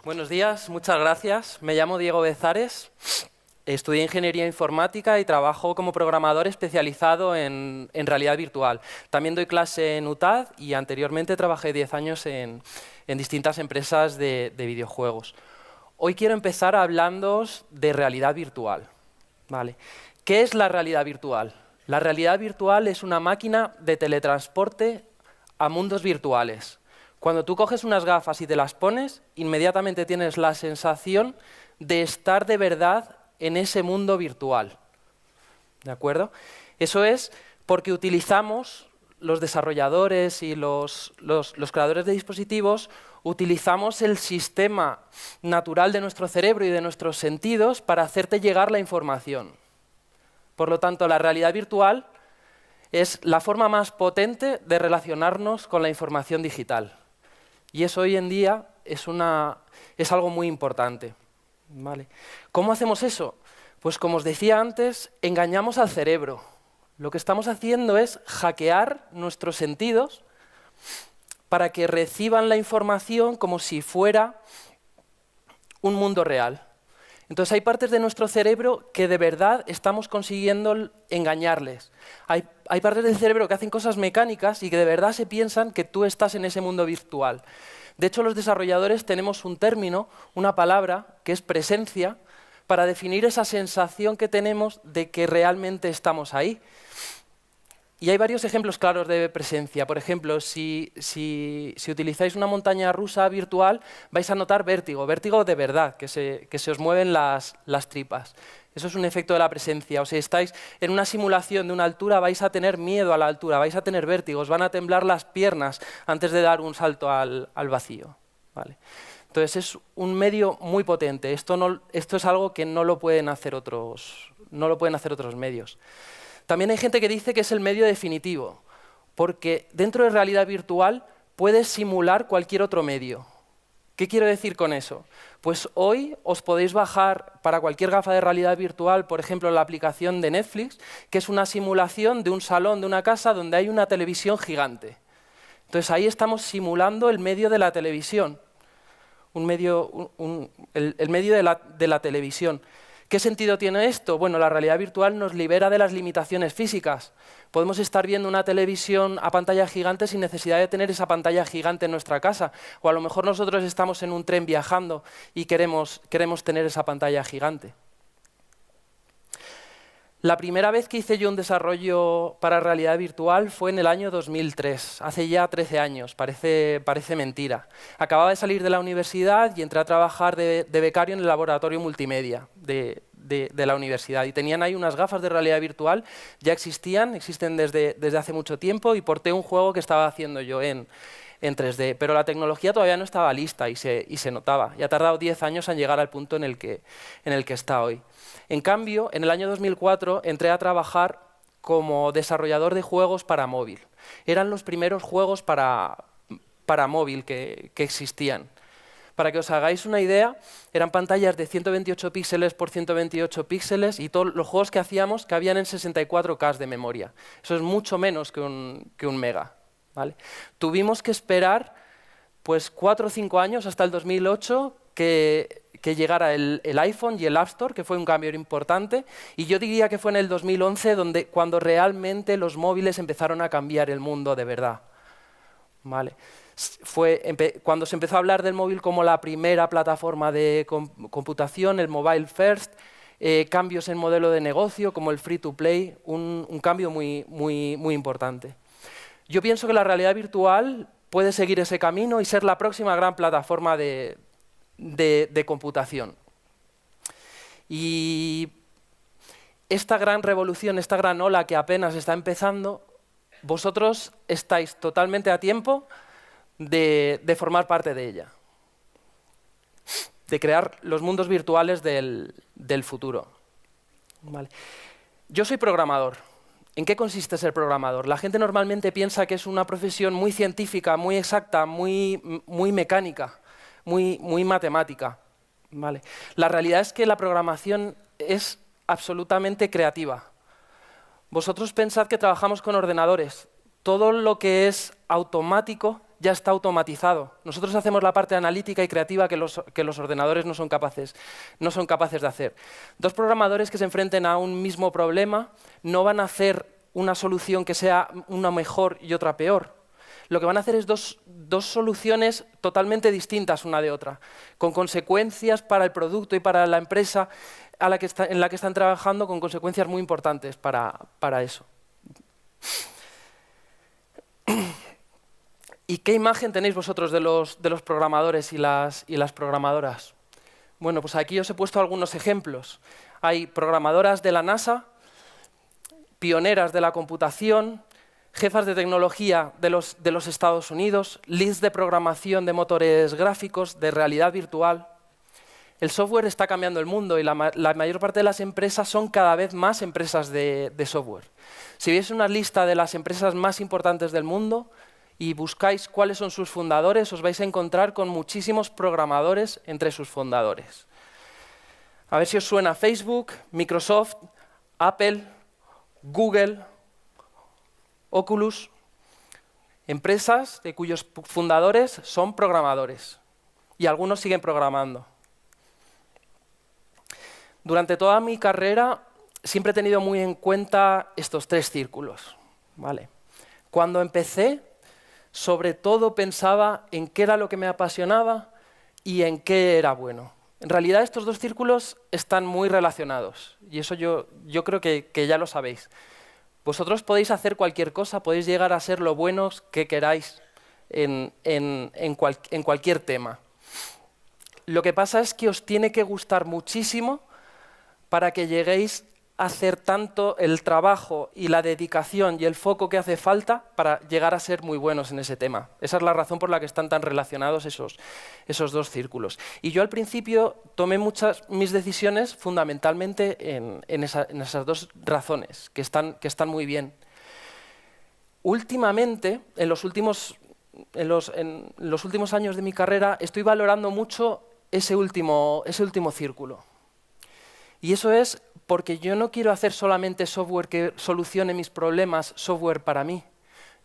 Buenos días, muchas gracias. Me llamo Diego Bezares, estudié Ingeniería Informática y trabajo como programador especializado en realidad virtual. También doy clase en UTAD y anteriormente trabajé 10 años en distintas empresas de videojuegos. Hoy quiero empezar hablándoos de realidad virtual. ¿Vale? ¿Qué es la realidad virtual? La realidad virtual es una máquina de teletransporte a mundos virtuales. Cuando tú coges unas gafas y te las pones, inmediatamente tienes la sensación de estar de verdad en ese mundo virtual. ¿De acuerdo? Eso es porque utilizamos, los desarrolladores y los creadores de dispositivos, utilizamos el sistema natural de nuestro cerebro y de nuestros sentidos para hacerte llegar la información. Por lo tanto, la realidad virtual es la forma más potente de relacionarnos con la información digital. Y eso hoy en día es algo muy importante. ¿Vale? ¿Cómo hacemos eso? Pues como os decía antes, engañamos al cerebro. Lo que estamos haciendo es hackear nuestros sentidos para que reciban la información como si fuera un mundo real. Entonces hay partes de nuestro cerebro que de verdad estamos consiguiendo engañarles. Hay partes del cerebro que hacen cosas mecánicas y que de verdad se piensan que tú estás en ese mundo virtual. De hecho, los desarrolladores tenemos un término, una palabra, que es presencia, para definir esa sensación que tenemos de que realmente estamos ahí. Y hay varios ejemplos claros de presencia. Por ejemplo, si utilizáis una montaña rusa virtual, vais a notar vértigo de verdad, que se os mueven las tripas. Eso es un efecto de la presencia. O si estáis en una simulación de una altura, vais a tener miedo a la altura, vais a tener vértigos, van a temblar las piernas antes de dar un salto al vacío. ¿Vale? Entonces es un medio muy potente. Esto es algo que no lo pueden hacer otros medios. También hay gente que dice que es el medio definitivo, porque dentro de realidad virtual puedes simular cualquier otro medio. ¿Qué quiero decir con eso? Pues hoy os podéis bajar para cualquier gafa de realidad virtual, por ejemplo, la aplicación de Netflix, que es una simulación de un salón de una casa donde hay una televisión gigante. Entonces ahí estamos simulando el medio de la televisión, el medio de la televisión. ¿Qué sentido tiene esto? Bueno, la realidad virtual nos libera de las limitaciones físicas. Podemos estar viendo una televisión a pantalla gigante sin necesidad de tener esa pantalla gigante en nuestra casa. O a lo mejor nosotros estamos en un tren viajando y queremos tener esa pantalla gigante. La primera vez que hice yo un desarrollo para realidad virtual fue en el año 2003, hace ya 13 años, parece mentira. Acababa de salir de la universidad y entré a trabajar de becario en el laboratorio multimedia de la universidad. Y tenían ahí unas gafas de realidad virtual, ya existen desde hace mucho tiempo, y porté un juego que estaba haciendo yo en 3D. Pero la tecnología todavía no estaba lista y se notaba. Y ha tardado 10 años en llegar al punto en el que está hoy. En cambio, en el año 2004 entré a trabajar como desarrollador de juegos para móvil. Eran los primeros juegos para móvil que existían. Para que os hagáis una idea, eran pantallas de 128 píxeles por 128 píxeles y todos los juegos que hacíamos cabían en 64K de memoria. Eso es mucho menos que un mega. ¿Vale? Tuvimos que esperar pues 4 o 5 años hasta el 2008 que llegara el iPhone y el App Store, que fue un cambio importante, y yo diría que fue en el 2011 cuando realmente los móviles empezaron a cambiar el mundo de verdad. ¿Vale? Cuando se empezó a hablar del móvil como la primera plataforma de computación, el mobile first, cambios en modelo de negocio como el free to play, un cambio muy importante. Yo pienso que la realidad virtual puede seguir ese camino y ser la próxima gran plataforma de computación. Y esta gran revolución, esta gran ola que apenas está empezando, vosotros estáis totalmente a tiempo de formar parte de ella, de crear los mundos virtuales del futuro. ¿Vale? Yo soy programador. ¿En qué consiste ser programador? La gente normalmente piensa que es una profesión muy científica, muy exacta, muy mecánica, muy matemática. ¿Vale? La realidad es que la programación es absolutamente creativa. Vosotros pensad que trabajamos con ordenadores. Todo lo que es automático ya está automatizado. Nosotros hacemos la parte analítica y creativa que los ordenadores no son capaces de hacer. Dos programadores que se enfrenten a un mismo problema no van a hacer una solución que sea una mejor y otra peor. Lo que van a hacer es dos soluciones totalmente distintas una de otra, con consecuencias para el producto y para la empresa en la que están trabajando, con consecuencias muy importantes para eso. ¿Y qué imagen tenéis vosotros de los programadores y las programadoras? Bueno, pues aquí os he puesto algunos ejemplos. Hay programadoras de la NASA, pioneras de la computación, jefas de tecnología de los Estados Unidos, leads de programación de motores gráficos, de realidad virtual. El software está cambiando el mundo y la mayor parte de las empresas son cada vez más empresas de software. Si veis una lista de las empresas más importantes del mundo y buscáis cuáles son sus fundadores, os vais a encontrar con muchísimos programadores entre sus fundadores. A ver si os suena Facebook, Microsoft, Apple, Google, Oculus, empresas de cuyos fundadores son programadores y algunos siguen programando. Durante toda mi carrera siempre he tenido muy en cuenta estos tres círculos, ¿vale? Cuando empecé, sobre todo pensaba en qué era lo que me apasionaba y en qué era bueno. En realidad estos dos círculos están muy relacionados y eso yo creo que ya lo sabéis. Vosotros podéis hacer cualquier cosa, podéis llegar a ser lo buenos que queráis en cualquier tema. Lo que pasa es que os tiene que gustar muchísimo para que lleguéis a hacer tanto el trabajo y la dedicación y el foco que hace falta para llegar a ser muy buenos en ese tema. Esa es la razón por la que están tan relacionados esos dos círculos. Y yo al principio tomé mis decisiones fundamentalmente en esas dos razones, que están muy bien. Últimamente, en los últimos años de mi carrera, estoy valorando mucho ese último círculo. Y eso es porque yo no quiero hacer solamente software que solucione mis problemas, software para mí.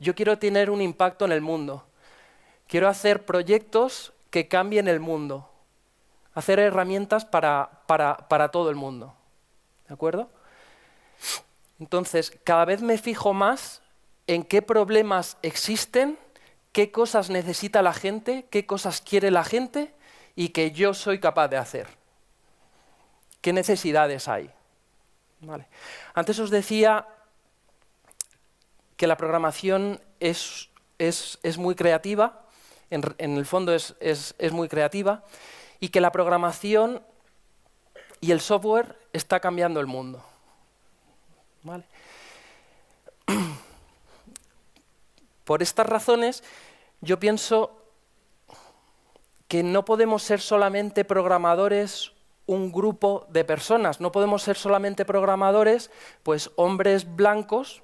Yo quiero tener un impacto en el mundo. Quiero hacer proyectos que cambien el mundo. Hacer herramientas para todo el mundo. ¿De acuerdo? Entonces, cada vez me fijo más en qué problemas existen, qué cosas necesita la gente, qué cosas quiere la gente y que yo soy capaz de hacer. ¿Qué necesidades hay? Vale. Antes os decía que la programación es muy creativa, en el fondo es muy creativa, y que la programación y el software está cambiando el mundo. ¿Vale? Por estas razones, yo pienso que no podemos ser solamente programadores un grupo de personas. No podemos ser solamente programadores, pues hombres blancos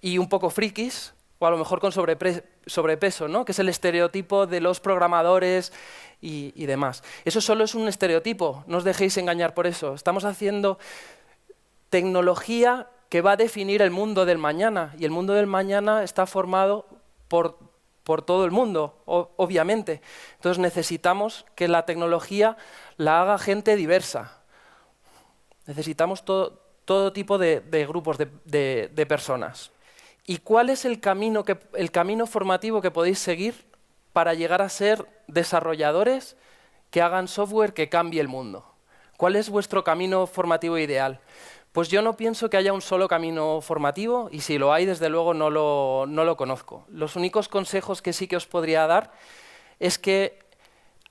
y un poco frikis, o a lo mejor con sobrepeso, ¿no? Que es el estereotipo de los programadores y demás. Eso solo es un estereotipo, no os dejéis engañar por eso. Estamos haciendo tecnología que va a definir el mundo del mañana, y el mundo del mañana está formado por todo el mundo, obviamente. Entonces necesitamos que la tecnología la haga gente diversa. Necesitamos todo tipo de grupos de personas. ¿Y cuál es el camino formativo que podéis seguir para llegar a ser desarrolladores que hagan software que cambie el mundo? ¿Cuál es vuestro camino formativo ideal? Pues yo no pienso que haya un solo camino formativo, y si lo hay, desde luego no lo conozco. Los únicos consejos que sí que os podría dar es que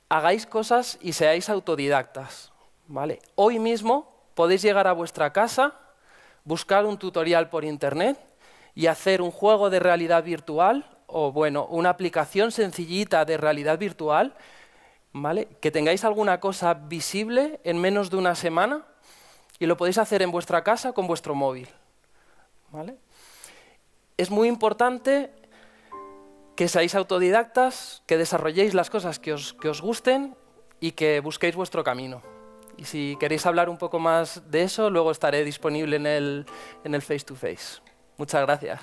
hagáis cosas y seáis autodidactas, ¿vale? Hoy mismo podéis llegar a vuestra casa, buscar un tutorial por internet y hacer un juego de realidad virtual, o bueno, una aplicación sencillita de realidad virtual, ¿vale? Que tengáis alguna cosa visible en menos de una semana, y lo podéis hacer en vuestra casa con vuestro móvil, ¿vale? Es muy importante que seáis autodidactas, que desarrolléis las cosas que os gusten y que busquéis vuestro camino. Y si queréis hablar un poco más de eso, luego estaré disponible en el face to face. Muchas gracias.